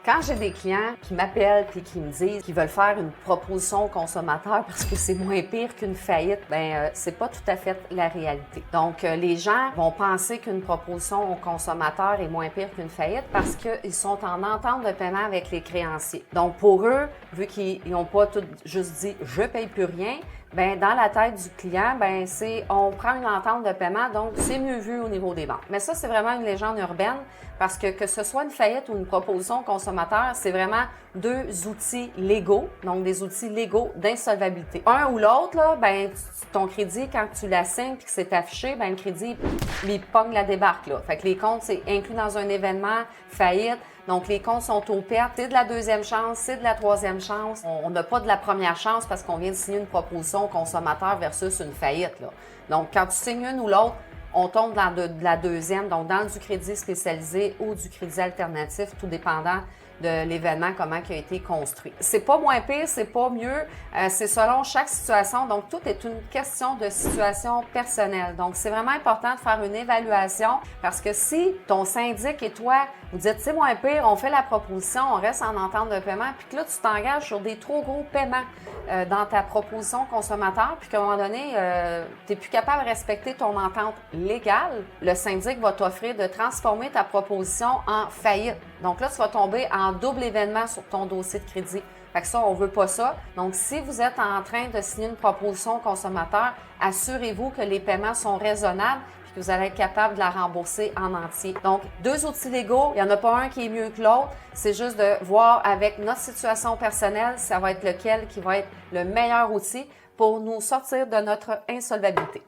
Quand j'ai des clients qui m'appellent et qui me disent qu'ils veulent faire une proposition au consommateur parce que c'est moins pire qu'une faillite, c'est pas tout à fait la réalité. Donc, les gens vont penser qu'une proposition au consommateur est moins pire qu'une faillite parce qu'ils sont en entente de paiement avec les créanciers. Donc, pour eux, vu qu'ils n'ont pas tout juste dit « je paye plus rien », dans la tête du client, on prend une entente de paiement, donc c'est mieux vu au niveau des banques. Mais ça, c'est vraiment une légende urbaine parce que ce soit une faillite ou une proposition au consommateur, c'est vraiment deux outils légaux, donc des outils légaux d'insolvabilité. Un ou l'autre, là, ton crédit, quand tu l'assignes et que c'est affiché, le crédit, il pogne la débarque, là. Fait que les comptes, c'est inclus dans un événement, faillite. Donc, les comptes sont aux pertes. C'est de la deuxième chance, c'est de la troisième chance. On n'a pas de la première chance parce qu'on vient de signer une proposition au consommateur versus une faillite, là. Donc, quand tu signes une ou l'autre, on tombe dans de la deuxième, donc dans du crédit spécialisé ou du crédit alternatif, tout dépendant de l'événement, comment il a été construit. C'est pas moins pire, c'est pas mieux, c'est selon chaque situation, donc tout est une question de situation personnelle. Donc, c'est vraiment important de faire une évaluation parce que si ton syndic et toi, vous dites c'est moins pire, on fait la proposition, on reste en entente de paiement, puis que là, tu t'engages sur des trop gros paiements dans ta proposition consommateur, puis qu'à un moment donné, tu n'es plus capable de respecter ton entente légale, le syndic va t'offrir de transformer ta proposition en faillite. Donc là, tu vas tomber en double événement sur ton dossier de crédit. Fait que ça, on veut pas ça. Donc, si vous êtes en train de signer une proposition au consommateur, assurez-vous que les paiements sont raisonnables et que vous allez être capable de la rembourser en entier. Donc, deux outils légaux, il n'y en a pas un qui est mieux que l'autre. C'est juste de voir avec notre situation personnelle, ça va être lequel qui va être le meilleur outil pour nous sortir de notre insolvabilité.